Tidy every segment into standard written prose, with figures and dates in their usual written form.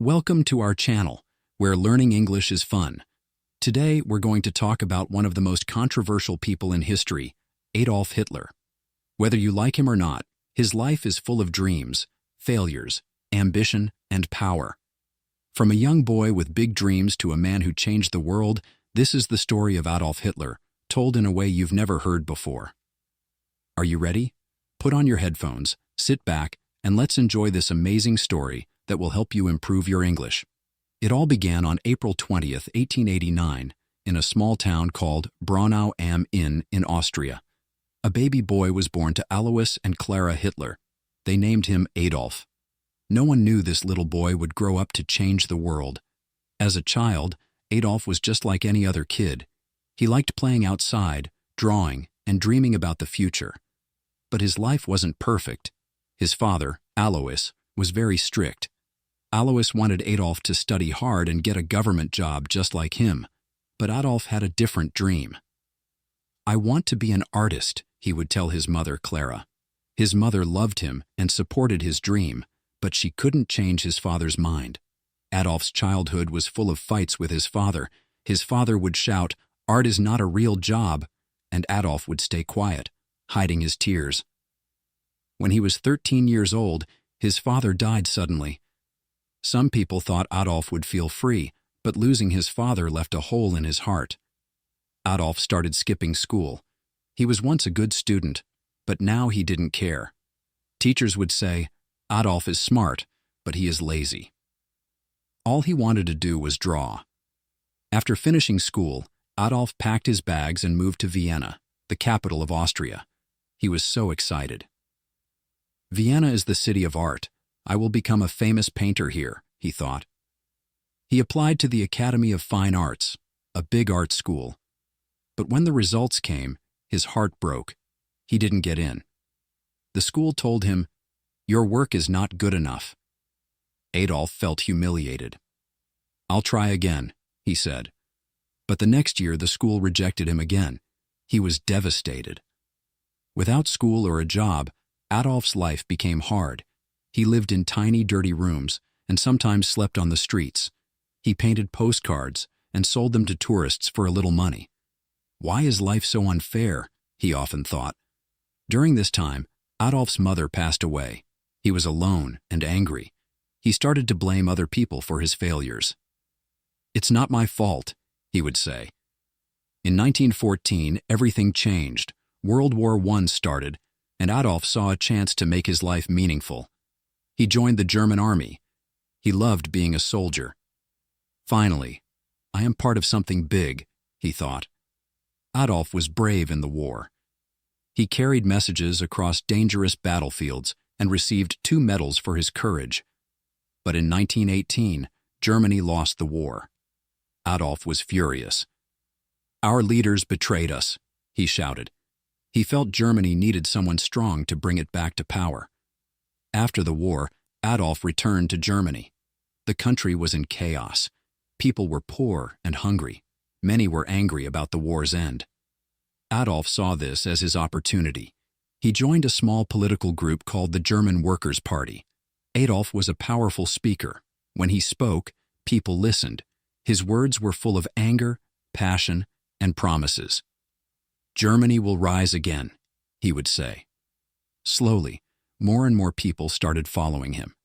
Welcome to our channel, where learning English is fun. Today, we're going to talk about one of the most controversial people in history, Adolf Hitler. Whether you like him or not, his life is full of dreams, failures, ambition, and power. From a young boy with big dreams to a man who changed the world, this is the story of Adolf Hitler, told in a way you've never heard before. Are you ready? Put on your headphones, sit back, and let's enjoy this amazing story that will help you improve your English. It all began on April 20th, 1889, in a small town called Braunau am Inn in Austria. A baby boy was born to Alois and Clara Hitler. They named him Adolf. No one knew this little boy would grow up to change the world. As a child, Adolf was just like any other kid. He liked playing outside, drawing, and dreaming about the future. But his life wasn't perfect. His father, Alois, was very strict. Alois wanted Adolf to study hard and get a government job just like him, but Adolf had a different dream. "I want to be an artist," he would tell his mother, Clara. His mother loved him and supported his dream, but she couldn't change his father's mind. Adolf's childhood was full of fights with his father. His father would shout, "Art is not a real job," and Adolf would stay quiet, hiding his tears. When he was 13 years old, his father died suddenly. Some people thought Adolf would feel free, but losing his father left a hole in his heart. Adolf started skipping school. He was once a good student, but now he didn't care. Teachers would say, "Adolf is smart, but he is lazy." All he wanted to do was draw. After finishing school, Adolf packed his bags and moved to Vienna, the capital of Austria. He was so excited. "Vienna is the city of art. I will become a famous painter here," he thought. He applied to the Academy of Fine Arts, a big art school. But when the results came, his heart broke. He didn't get in. The school told him, "Your work is not good enough." Adolf felt humiliated. "I'll try again," he said. But the next year the school rejected him again. He was devastated. Without school or a job, Adolf's life became hard. He lived in tiny, dirty rooms and sometimes slept on the streets. He painted postcards and sold them to tourists for a little money. "Why is life so unfair?" he often thought. During this time, Adolf's mother passed away. He was alone and angry. He started to blame other people for his failures. "It's not my fault," he would say. In 1914, everything changed. World War I started, and Adolf saw a chance to make his life meaningful. He joined the German army. He loved being a soldier. "Finally, I am part of something big," he thought. Adolf was brave in the war. He carried messages across dangerous battlefields and received 2 medals for his courage. But in 1918, Germany lost the war. Adolf was furious. "Our leaders betrayed us," he shouted. He felt Germany needed someone strong to bring it back to power. After the war, Adolf returned to Germany. The country was in chaos. People were poor and hungry. Many were angry about the war's end. Adolf saw this as his opportunity. He joined a small political group called the German Workers' Party. Adolf was a powerful speaker. When he spoke, people listened. His words were full of anger, passion, and promises. "Germany will rise again," he would say. Slowly, more and more people started following him.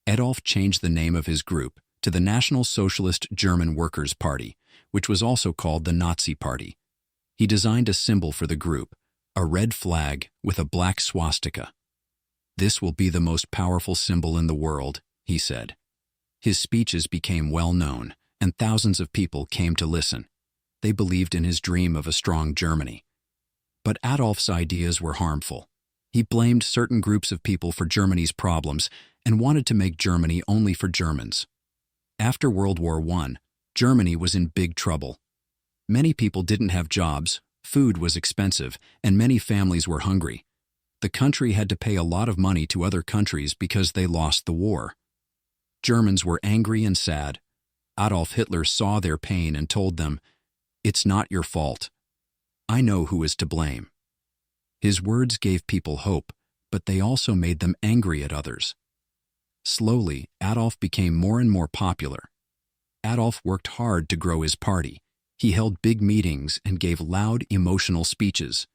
Adolf changed the name of his group to the National Socialist German Workers' Party, which was also called the Nazi Party. He designed a symbol for the group, a red flag with a black swastika. "This will be the most powerful symbol in the world," he said. His speeches became well known, and thousands of people came to listen. They believed in his dream of a strong Germany. But Adolf's ideas were harmful. He blamed certain groups of people for Germany's problems and wanted to make Germany only for Germans. After World War I, Germany was in big trouble. Many people didn't have jobs, food was expensive, and many families were hungry. The country had to pay a lot of money to other countries because they lost the war. Germans were angry and sad. Adolf Hitler saw their pain and told them, "It's not your fault. I know who is to blame." His words gave people hope, but they also made them angry at others. Slowly, Adolf became more and more popular. Adolf worked hard to grow his party. He held big meetings and gave loud, emotional speeches.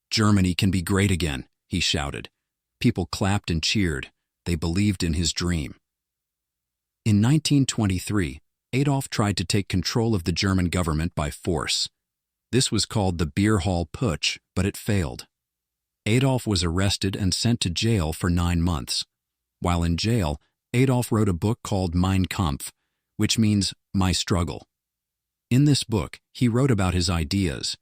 "Germany can be great again," he shouted. People clapped and cheered. They believed in his dream. In 1923, Adolf tried to take control of the German government by force. This was called the Beer Hall Putsch, but it failed. Adolf was arrested and sent to jail for 9 months. While in jail, Adolf wrote a book called Mein Kampf, which means My Struggle. In this book, he wrote about his ideas.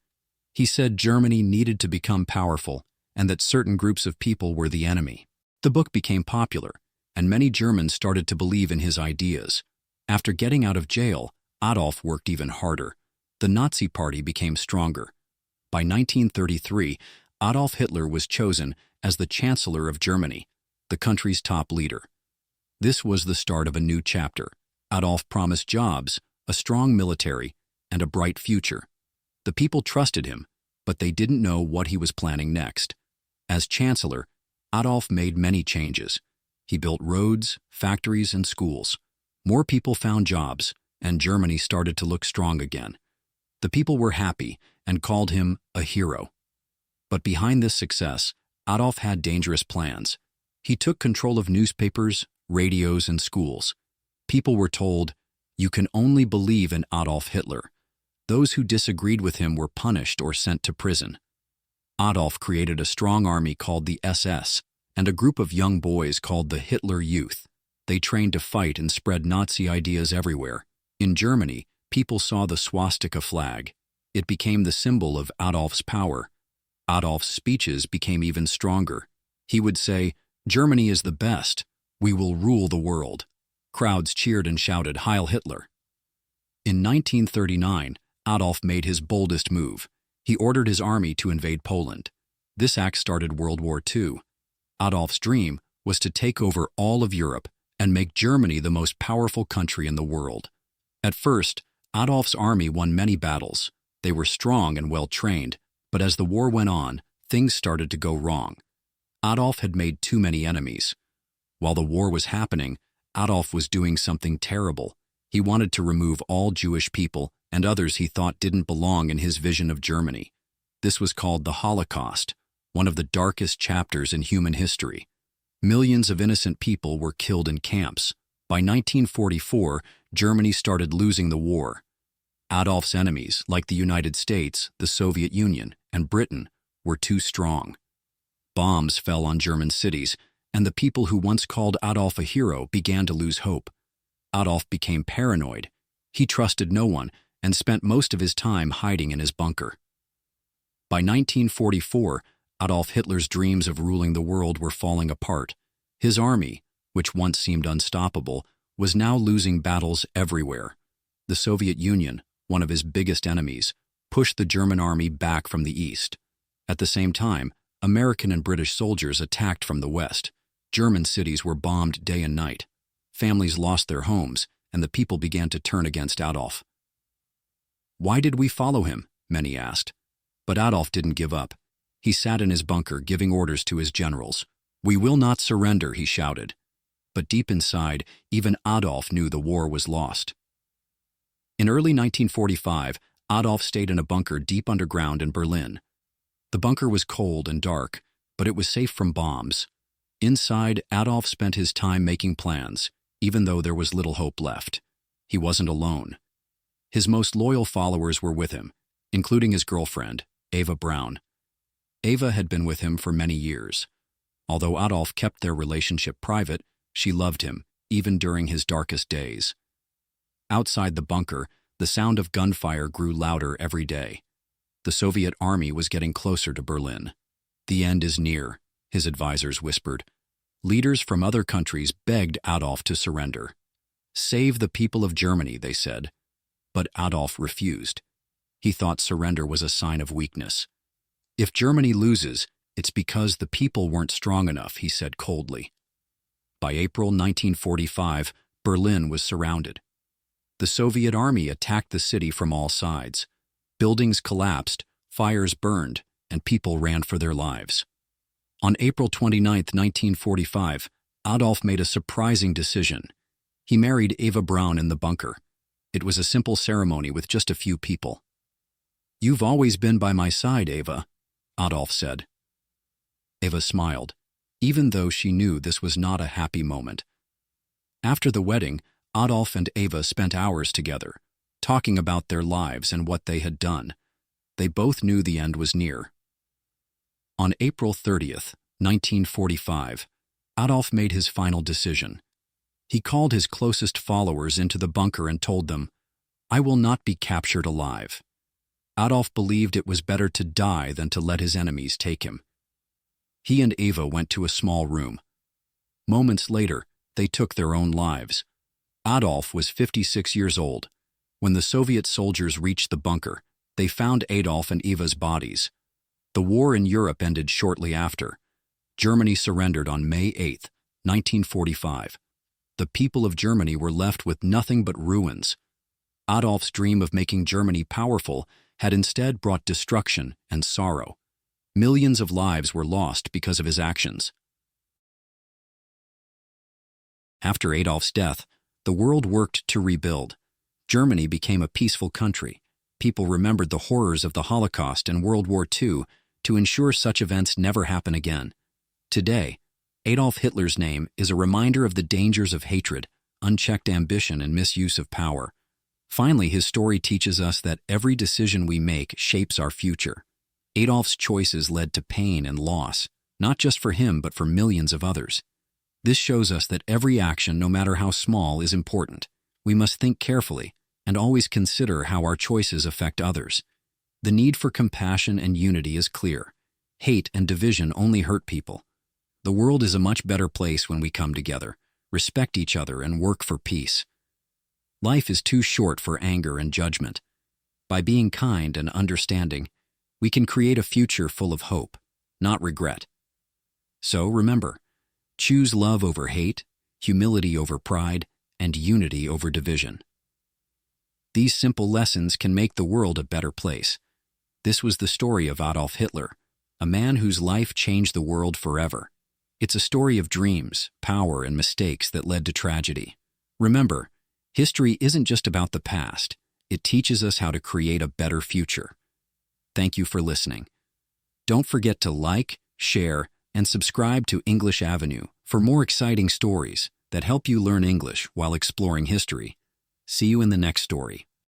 He said Germany needed to become powerful and that certain groups of people were the enemy. The book became popular, and many Germans started to believe in his ideas. After getting out of jail, Adolf worked even harder. The Nazi Party became stronger. By 1933, Adolf Hitler was chosen as the Chancellor of Germany, the country's top leader. This was the start of a new chapter. Adolf promised jobs, a strong military, and a bright future. The people trusted him, but they didn't know what he was planning next. As Chancellor, Adolf made many changes. He built roads, factories, and schools. More people found jobs, and Germany started to look strong again. The people were happy and called him a hero. But behind this success, Adolf had dangerous plans. He took control of newspapers, radios, and schools. People were told, "You can only believe in Adolf Hitler." Those who disagreed with him were punished or sent to prison. Adolf created a strong army called the SS and a group of young boys called the Hitler Youth. They trained to fight and spread Nazi ideas everywhere. In Germany, people saw the swastika flag. It became the symbol of Adolf's power. Adolf's speeches became even stronger. He would say, "Germany is the best. We will rule the world." Crowds cheered and shouted, "Heil Hitler." In 1939, Adolf made his boldest move. He ordered his army to invade Poland. This act started World War II. Adolf's dream was to take over all of Europe and make Germany the most powerful country in the world. At first, Adolf's army won many battles. They were strong and well-trained, but as the war went on, things started to go wrong. Adolf had made too many enemies. While the war was happening, Adolf was doing something terrible. He wanted to remove all Jewish people and others he thought didn't belong in his vision of Germany. This was called the Holocaust, one of the darkest chapters in human history. Millions of innocent people were killed in camps. By 1944, Germany started losing the war. Adolf's enemies, like the United States, the Soviet Union, and Britain, were too strong. Bombs fell on German cities, and the people who once called Adolf a hero began to lose hope. Adolf became paranoid. He trusted no one and spent most of his time hiding in his bunker. By 1944, Adolf Hitler's dreams of ruling the world were falling apart. His army, which once seemed unstoppable, was now losing battles everywhere. The Soviet Union, one of his biggest enemies, pushed the German army back from the east. At the same time, American and British soldiers attacked from the west. German cities were bombed day and night. Families lost their homes, and the people began to turn against Adolf. "Why did we follow him?" many asked. But Adolf didn't give up. He sat in his bunker giving orders to his generals. "We will not surrender," he shouted. But deep inside, even Adolf knew the war was lost. In early 1945, Adolf stayed in a bunker deep underground in Berlin. The bunker was cold and dark, but it was safe from bombs. Inside, Adolf spent his time making plans, even though there was little hope left. He wasn't alone. His most loyal followers were with him, including his girlfriend, Eva Braun. Eva had been with him for many years. Although Adolf kept their relationship private, she loved him, even during his darkest days. Outside the bunker, the sound of gunfire grew louder every day. The Soviet army was getting closer to Berlin. "The end is near," his advisors whispered. Leaders from other countries begged Adolf to surrender. "Save the people of Germany," they said. But Adolf refused. He thought surrender was a sign of weakness. "If Germany loses, it's because the people weren't strong enough," he said coldly. By April 1945, Berlin was surrounded. The Soviet army attacked the city from all sides. Buildings collapsed, fires burned, and people ran for their lives. On April 29, 1945, Adolf made a surprising decision. He married Eva Braun in the bunker. It was a simple ceremony with just a few people. "You've always been by my side, Eva," Adolf said. Eva smiled, even though she knew this was not a happy moment. After the wedding, Adolf and Eva spent hours together, talking about their lives and what they had done. They both knew the end was near. On April 30th, 1945, Adolf made his final decision. He called his closest followers into the bunker and told them, "I will not be captured alive." Adolf believed it was better to die than to let his enemies take him. He and Eva went to a small room. Moments later, they took their own lives. Adolf was 56 years old. When the Soviet soldiers reached the bunker, they found Adolf and Eva's bodies. The war in Europe ended shortly after. Germany surrendered on May 8, 1945. The people of Germany were left with nothing but ruins. Adolf's dream of making Germany powerful had instead brought destruction and sorrow. Millions of lives were lost because of his actions. After Adolf's death, the world worked to rebuild. Germany became a peaceful country. People remembered the horrors of the Holocaust and World War II to ensure such events never happen again. Today, Adolf Hitler's name is a reminder of the dangers of hatred, unchecked ambition, and misuse of power. Finally, his story teaches us that every decision we make shapes our future. Adolf's choices led to pain and loss, not just for him but for millions of others. This shows us that every action, no matter how small, is important. We must think carefully and always consider how our choices affect others. The need for compassion and unity is clear. Hate and division only hurt people. The world is a much better place when we come together, respect each other, and work for peace. Life is too short for anger and judgment. By being kind and understanding, we can create a future full of hope, not regret. So remember, choose love over hate, humility over pride, and unity over division. These simple lessons can make the world a better place. This was the story of Adolf Hitler, a man whose life changed the world forever. It's a story of dreams, power, and mistakes that led to tragedy. Remember, history isn't just about the past. It teaches us how to create a better future. Thank you for listening. Don't forget to like, share, and subscribe to English Avenue for more exciting stories that help you learn English while exploring history. See you in the next story.